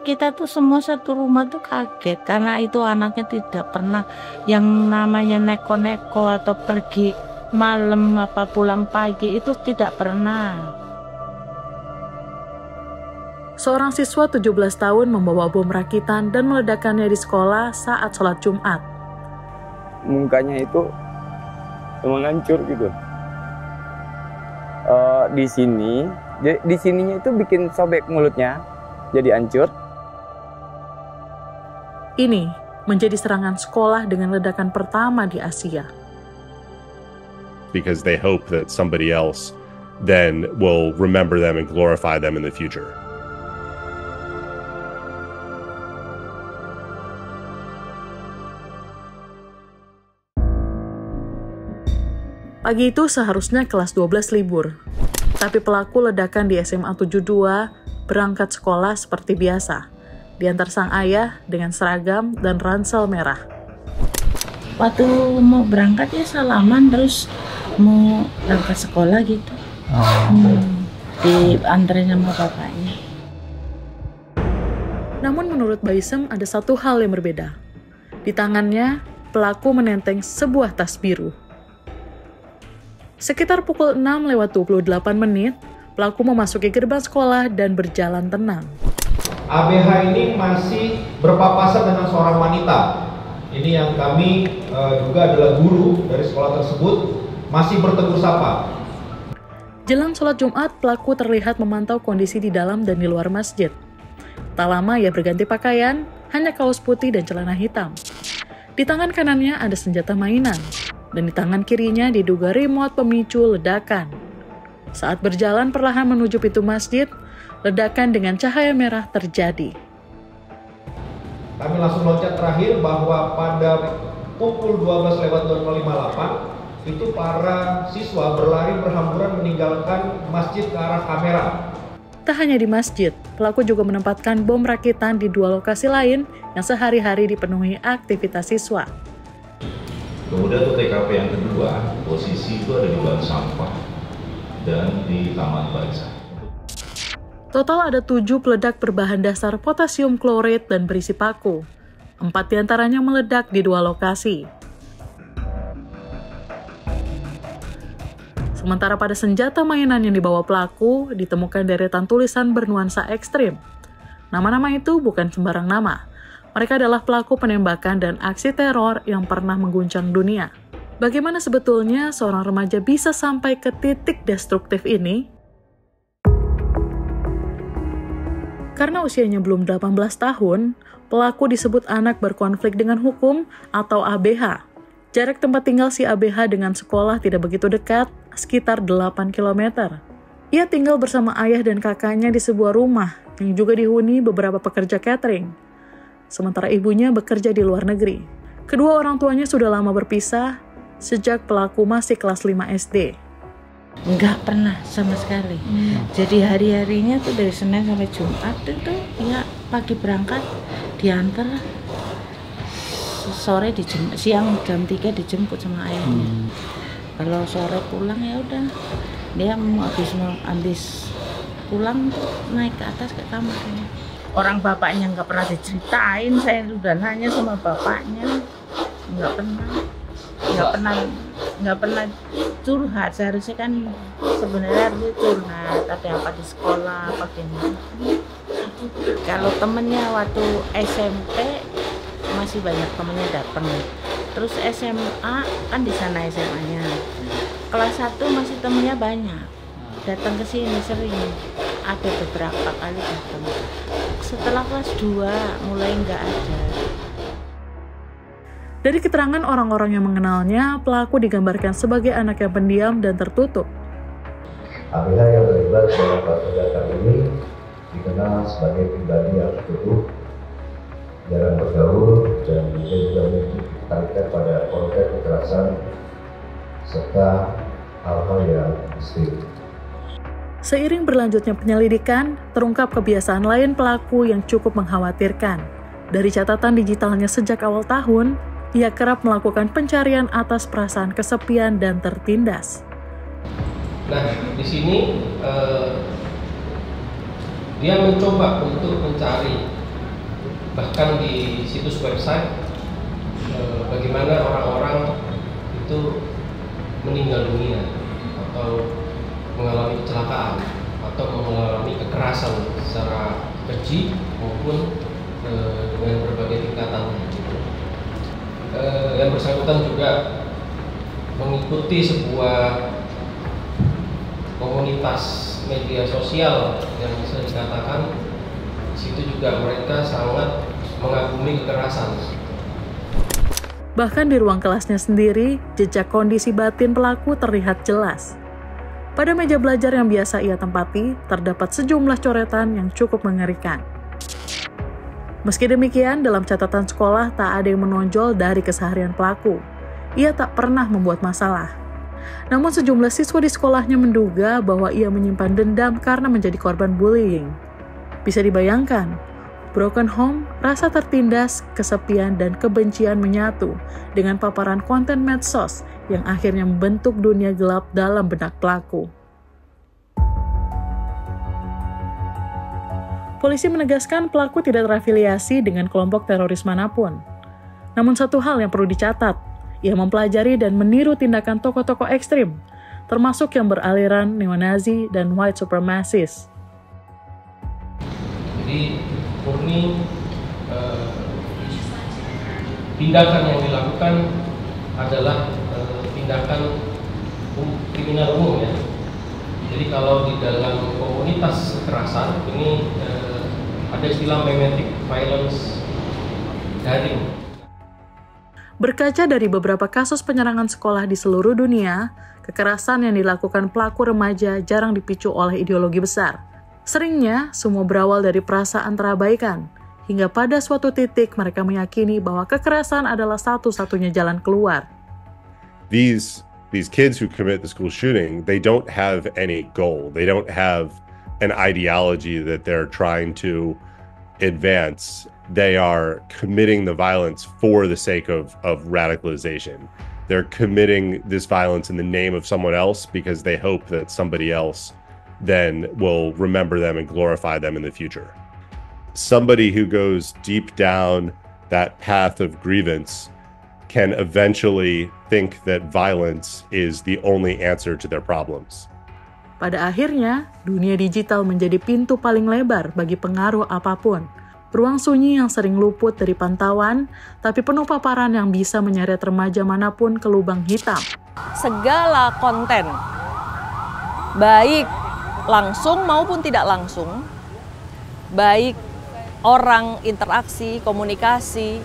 kita tuh semua satu rumah tuh kaget karena itu anaknya tidak pernah yang namanya neko-neko atau pergi malam apa pulang pagi itu tidak pernah. Seorang siswa 17 tahun membawa bom rakitan dan meledakkannya di sekolah saat sholat Jumat. Mukanya itu emang hancur gitu. Di sininya itu bikin sobek mulutnya, jadi hancur. Ini menjadi serangan sekolah dengan ledakan pertama di Asia. Because they hope that somebody else then will remember them and glorify them in the future. Pagi itu seharusnya kelas 12 libur, tapi pelaku ledakan di SMA 72 berangkat sekolah seperti biasa, diantar sang ayah dengan seragam dan ransel merah. Waktu mau berangkat ya salaman terus mau berangkat sekolah gitu. Diantarin sama bapaknya. Namun menurut Baisem ada satu hal yang berbeda. Di tangannya, pelaku menenteng sebuah tas biru. Sekitar pukul 6:28, pelaku memasuki gerbang sekolah dan berjalan tenang. ABH ini masih berpapasan dengan seorang wanita. Ini yang kami juga adalah guru dari sekolah tersebut, masih bertegur sapa. Jelang sholat Jumat, pelaku terlihat memantau kondisi di dalam dan di luar masjid. Tak lama ia berganti pakaian, hanya kaos putih dan celana hitam. Di tangan kanannya ada senjata mainan, dan di tangan kirinya diduga remote pemicu ledakan. Saat berjalan perlahan menuju pintu masjid, ledakan dengan cahaya merah terjadi. Kami langsung loncat terakhir bahwa pada pukul 12:58 itu para siswa berlari berhamburan meninggalkan masjid ke arah kamera. Tak hanya di masjid, pelaku juga menempatkan bom rakitan di dua lokasi lain yang sehari-hari dipenuhi aktivitas siswa. Kemudian untuk TKP yang kedua, posisi itu ada di bank sampah dan di Taman Baca. Total ada 7 peledak berbahan dasar potasium klorid dan berisi paku. 4 diantaranya meledak di 2 lokasi. Sementara pada senjata mainan yang dibawa pelaku, ditemukan deretan tulisan bernuansa ekstrim. Nama-nama itu bukan sembarang nama. Mereka adalah pelaku penembakan dan aksi teror yang pernah mengguncang dunia. Bagaimana sebetulnya seorang remaja bisa sampai ke titik destruktif ini? Karena usianya belum 18 tahun, pelaku disebut anak berkonflik dengan hukum atau ABH. Jarak tempat tinggal si ABH dengan sekolah tidak begitu dekat, sekitar 8 km. Ia tinggal bersama ayah dan kakaknya di sebuah rumah yang juga dihuni beberapa pekerja catering. Sementara ibunya bekerja di luar negeri. Kedua orang tuanya sudah lama berpisah sejak pelaku masih kelas 5 SD. Enggak pernah sama sekali. Jadi hari-harinya tuh dari Senin sampai Jumat itu ya pagi berangkat diantar, sore dijemput, siang jam 3 dijemput sama ayahnya. Kalau sore pulang ya udah dia habis pulang naik ke atas ke kamarnya. Orang bapaknya nggak pernah diceritain, saya sudah nanya sama bapaknya, nggak pernah curhat. Seharusnya kan sebenarnya harus curhat, ada apa di sekolah, apa gimana. Kalau temennya waktu SMP masih banyak temennya datang. Terus SMA kan di sana SMA-nya. Kelas 1 masih temennya banyak. Datang ke sini sering. Ada beberapa kali datang. Setelah kelas 2 mulai nggak ada. Dari keterangan orang-orang yang mengenalnya, pelaku digambarkan sebagai anak yang pendiam dan tertutup. ABH yang terlibat dalam kasus ledakan ini dikenal sebagai pribadi yang tertutup, jarang bergaul, dan juga memiliki ketertarikan pada konten kekerasan serta hal-hal yang ekstrim. Seiring berlanjutnya penyelidikan, terungkap kebiasaan lain pelaku yang cukup mengkhawatirkan. Dari catatan digitalnya sejak awal tahun, ia kerap melakukan pencarian atas perasaan kesepian dan tertindas. Nah, di sini dia mencoba untuk mencari bahkan di situs website bagaimana orang-orang itu meninggal dunia atau mengalami kecelakaan atau mengalami kekerasan secara keji maupun dengan berbagai tingkatan. Yang bersangkutan juga mengikuti sebuah komunitas media sosial yang bisa dikatakan di situ juga mereka sangat mengagumi kekerasan. Bahkan di ruang kelasnya sendiri, jejak kondisi batin pelaku terlihat jelas. Pada meja belajar yang biasa ia tempati, terdapat sejumlah coretan yang cukup mengerikan. Meski demikian, dalam catatan sekolah tak ada yang menonjol dari keseharian pelaku. Ia tak pernah membuat masalah. Namun sejumlah siswa di sekolahnya menduga bahwa ia menyimpan dendam karena menjadi korban bullying. Bisa dibayangkan, broken home, rasa tertindas, kesepian, dan kebencian menyatu dengan paparan konten medsos yang akhirnya membentuk dunia gelap dalam benak pelaku. Polisi menegaskan pelaku tidak terafiliasi dengan kelompok teroris manapun. Namun satu hal yang perlu dicatat, ia mempelajari dan meniru tindakan tokoh-tokoh ekstrim, termasuk yang beraliran neonazi dan white supremacist. Jadi murni tindakan yang dilakukan adalah tindakan kriminal umum ya. Jadi kalau di dalam komunitas kekerasan ini ada istilah mimetic violence daring. Berkaca dari beberapa kasus penyerangan sekolah di seluruh dunia, kekerasan yang dilakukan pelaku remaja jarang dipicu oleh ideologi besar. Seringnya, semua berawal dari perasaan terabaikan, hingga pada suatu titik mereka meyakini bahwa kekerasan adalah satu-satunya jalan keluar. These kids who commit the school shooting, they don't have any goal. They don't have an ideology that they're trying to advance. They are committing the violence for the sake of radicalization. They're committing this violence in the name of someone else because they hope that somebody else then will remember them and glorify them in the future. Somebody who goes deep down that path of grievance can eventually think that violence is the only answer to their problems. Pada akhirnya, dunia digital menjadi pintu paling lebar bagi pengaruh apapun. Ruang sunyi yang sering luput dari pantauan, tapi penuh paparan yang bisa menyeret remaja manapun ke lubang hitam. Segala konten, baik langsung maupun tidak langsung, baik orang interaksi, komunikasi,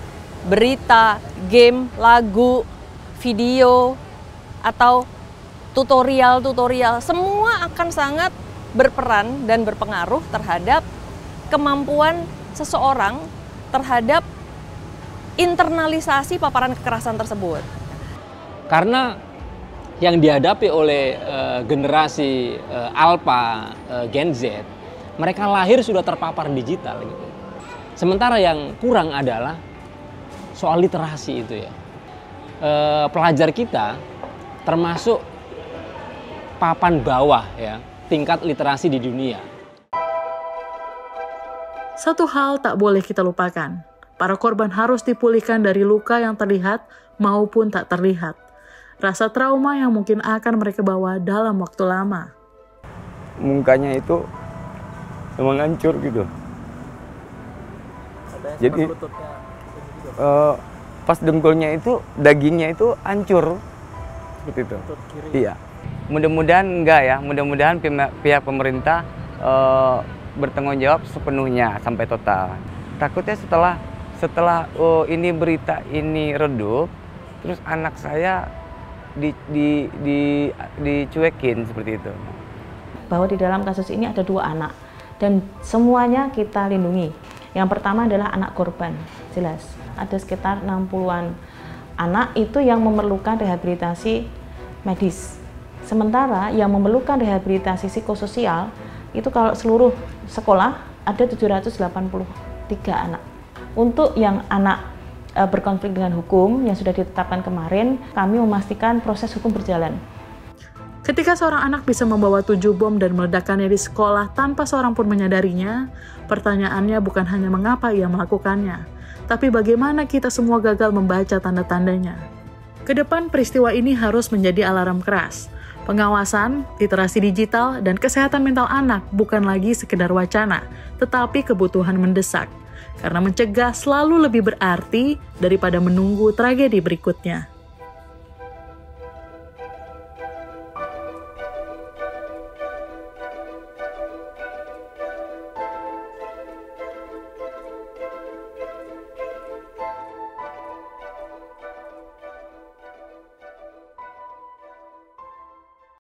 berita, game, lagu, video, atau tutorial, semua akan sangat berperan dan berpengaruh terhadap kemampuan seseorang terhadap internalisasi paparan kekerasan tersebut. Karena yang dihadapi oleh generasi Alpha, Gen Z, mereka lahir sudah terpapar digital gitu. Sementara yang kurang adalah soal literasi itu ya. Pelajar kita termasuk papan bawah ya, tingkat literasi di dunia. Satu hal tak boleh kita lupakan, para korban harus dipulihkan dari luka yang terlihat maupun tak terlihat. Rasa trauma yang mungkin akan mereka bawa dalam waktu lama. Mukanya itu emang hancur gitu. Jadi pas dengkulnya itu, dagingnya itu hancur. Seperti itu. Iya. Mudah-mudahan enggak ya, mudah-mudahan pihak pemerintah bertanggung jawab sepenuhnya sampai total. Takutnya setelah ini berita ini redup, terus anak saya dicuekin seperti itu. Bahwa di dalam kasus ini ada 2 anak dan semuanya kita lindungi. Yang pertama adalah anak korban, jelas. Ada sekitar 60-an anak itu yang memerlukan rehabilitasi medis. Sementara yang memerlukan rehabilitasi psikososial itu kalau seluruh sekolah ada 783 anak. Untuk yang anak berkonflik dengan hukum yang sudah ditetapkan kemarin, kami memastikan proses hukum berjalan. Ketika seorang anak bisa membawa 7 bom dan meledakkannya di sekolah tanpa seorang pun menyadarinya, pertanyaannya bukan hanya mengapa ia melakukannya, tapi bagaimana kita semua gagal membaca tanda-tandanya. Kedepan peristiwa ini harus menjadi alarm keras. Pengawasan, literasi digital, dan kesehatan mental anak bukan lagi sekedar wacana, tetapi kebutuhan mendesak. Karena mencegah selalu lebih berarti daripada menunggu tragedi berikutnya.